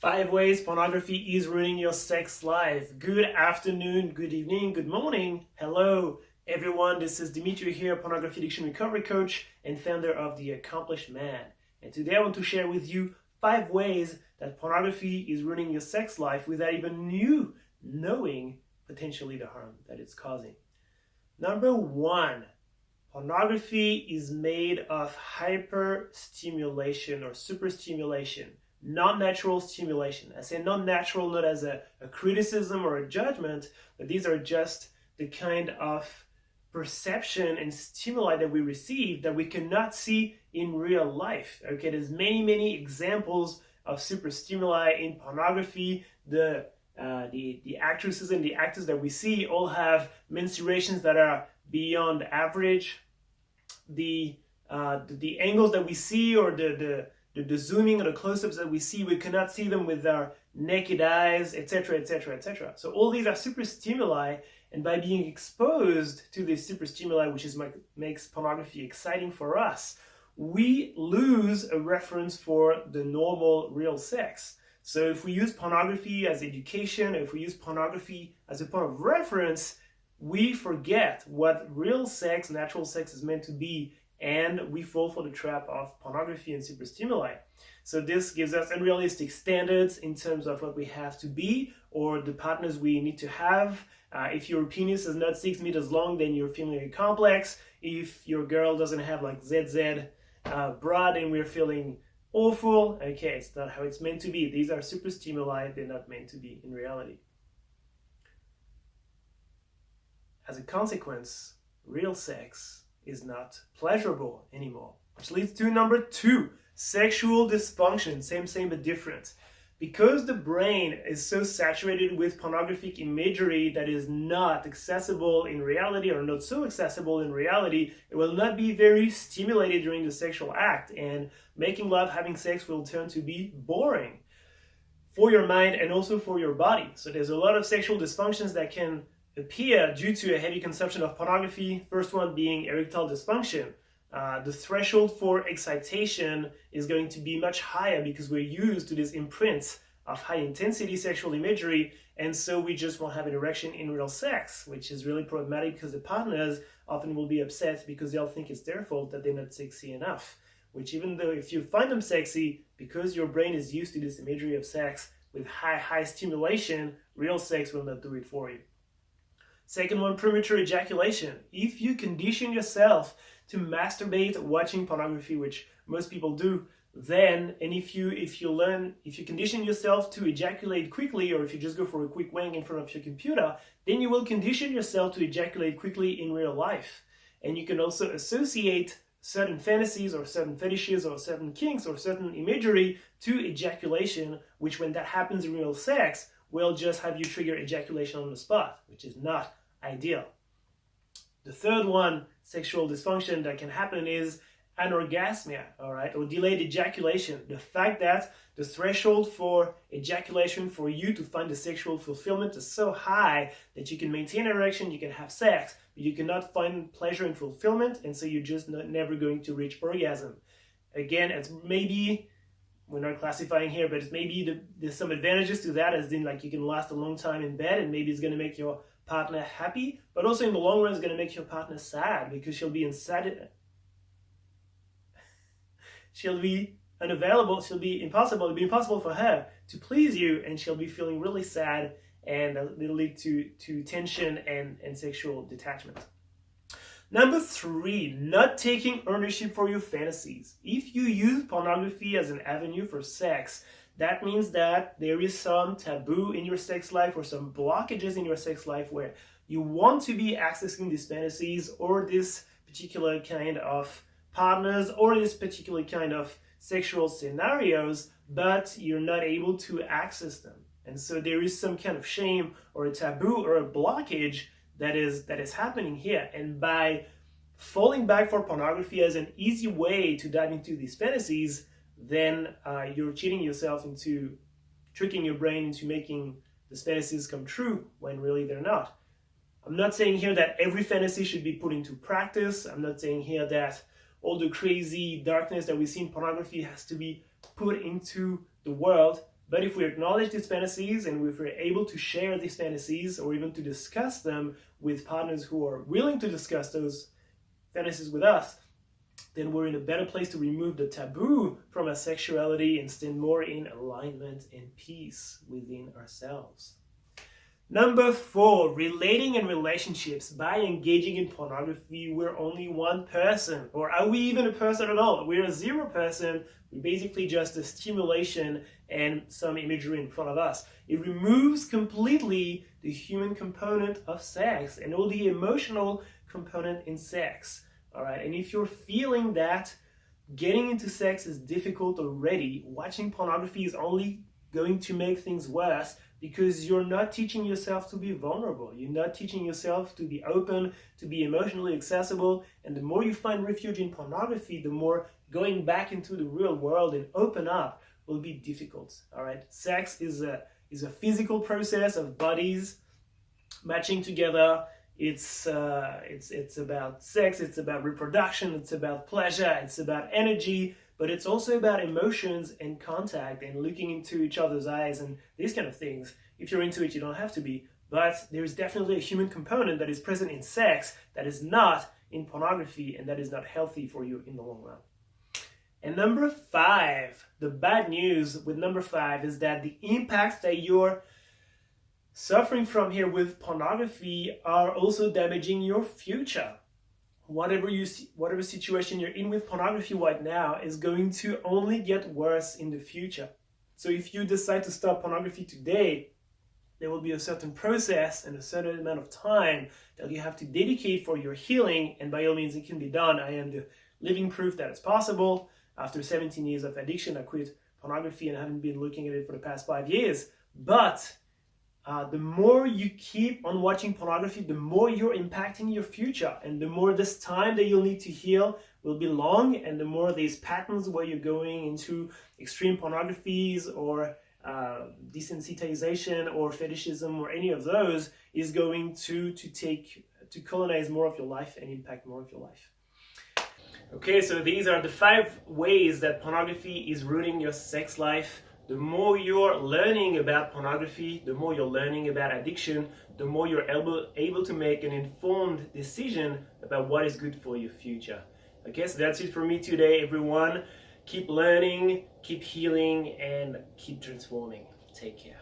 5 ways pornography is ruining your sex life. Good afternoon, good evening, good morning. Hello, everyone. This is Dimitri here, pornography addiction recovery coach and founder of The Accomplished Man. And today I want to share with you 5 ways that pornography is ruining your sex life without even you knowing potentially the harm that it's causing. Number 1, pornography is made of hyper-stimulation or super-stimulation. Non-natural stimulation. I say non-natural not as a criticism or a judgment, but these are just the kind of perception and stimuli that we receive that we cannot see in real life. Okay, there's many examples of super stimuli in pornography. The actresses and the actors that we see all have menstruations that are beyond average. The angles that we see or the zooming or the close-ups that we see, we cannot see them with our naked eyes, etc, etc, etc. So all these are super stimuli, and by being exposed to these super stimuli, which is what makes pornography exciting for us, we lose a reference for the normal real sex. So if we use pornography as education, if we use pornography as a point of reference, we forget what real sex, natural sex is meant to be, and we fall for the trap of pornography and super stimuli. So this gives us unrealistic standards in terms of what we have to be or the partners we need to have. If your penis is not 6 meters long, then you're feeling very complex. If your girl doesn't have like ZZ broad, and we're feeling awful. Okay, it's not how it's meant to be. These are super stimuli. They're not meant to be in reality. As a consequence, real sex is not pleasurable anymore. Which leads to number 2, sexual dysfunction. Same but different. Because the brain is so saturated with pornographic imagery that is not accessible in reality or not so accessible in reality, it will not be very stimulated during the sexual act, and making love, having sex will turn to be boring for your mind and also for your body. So there's a lot of sexual dysfunctions that can appear due to a heavy consumption of pornography. First one being erectile dysfunction. The threshold for excitation is going to be much higher because we're used to this imprint of high intensity sexual imagery, and so we just won't have an erection in real sex, which is really problematic because the partners often will be upset because they'll think it's their fault that they're not sexy enough. Which, even though if you find them sexy, because your brain is used to this imagery of sex with high stimulation, real sex will not do it for you. Second one, premature ejaculation. If you condition yourself to masturbate watching pornography, which most people do, then, and if you condition yourself to ejaculate quickly, or if you just go for a quick wank in front of your computer, then you will condition yourself to ejaculate quickly in real life. And you can also associate certain fantasies or certain fetishes or certain kinks or certain imagery to ejaculation, which when that happens in real sex, will just have you trigger ejaculation on the spot, which is not ideal. The third one, sexual dysfunction that can happen, is anorgasmia, all right, or delayed ejaculation. The fact that the threshold for ejaculation for you to find the sexual fulfillment is so high that you can maintain an erection, you can have sex, but you cannot find pleasure and fulfillment, and so you're just never going to reach orgasm. Again, it's maybe, we're not classifying here, but it's maybe there's some advantages to that, as in like you can last a long time in bed, and maybe it's going to make your partner happy, but also in the long run it's going to make your partner sad because she'll be unavailable, she'll be impossible, it'll be impossible for her to please you, and she'll be feeling really sad, and it'll lead to tension and sexual detachment. Number 3, not taking ownership for your fantasies. If you use pornography as an avenue for sex, that means that there is some taboo in your sex life or some blockages in your sex life where you want to be accessing these fantasies or this particular kind of partners or this particular kind of sexual scenarios, but you're not able to access them. And so there is some kind of shame or a taboo or a blockage that is happening here. And by falling back for pornography as an easy way to dive into these fantasies, then you're cheating yourself into tricking your brain into making these fantasies come true when really they're not. I'm not saying here that every fantasy should be put into practice. I'm not saying here that all the crazy darkness that we see in pornography has to be put into the world, But if we acknowledge these fantasies and if we're able to share these fantasies or even to discuss them with partners who are willing to discuss those fantasies with us, then we're in a better place to remove the taboo from our sexuality and stand more in alignment and peace within ourselves. Number 4, relating in relationships. By engaging in pornography, we're only one person. Or are we even a person at all? We're a zero person. We're basically just a stimulation and some imagery in front of us. It removes completely the human component of sex and all the emotional component in sex. All right, and if you're feeling that getting into sex is difficult already, watching pornography is only going to make things worse because you're not teaching yourself to be vulnerable. You're not teaching yourself to be open, to be emotionally accessible. And the more you find refuge in pornography, the more going back into the real world and open up will be difficult. All right, sex is a physical process of bodies matching together. It's about sex, it's about reproduction, it's about pleasure, it's about energy, but it's also about emotions and contact and looking into each other's eyes and these kind of things. If you're into it, you don't have to be, but there's definitely a human component that is present in sex that is not in pornography and that is not healthy for you in the long run. And number 5, the bad news with number 5 is that the impacts that you're suffering from here with pornography are also damaging your future. Whatever situation you're in with pornography right now is going to only get worse in the future. So if you decide to stop pornography today, there will be a certain process and a certain amount of time that you have to dedicate for your healing, and by all means it can be done. I am the living proof that it's possible. After 17 years of addiction, I quit pornography and haven't been looking at it for the past 5 years. But the more you keep on watching pornography, the more you're impacting your future, and the more this time that you'll need to heal will be long, and the more these patterns where you're going into extreme pornographies or desensitization or fetishism or any of those is going to colonize more of your life and impact more of your life. Okay, so these are the 5 ways that pornography is ruining your sex life. The more you're learning about pornography, the more you're learning about addiction, the more you're able to make an informed decision about what is good for your future. Okay, so that's it for me today, everyone. Keep learning, keep healing, and keep transforming. Take care.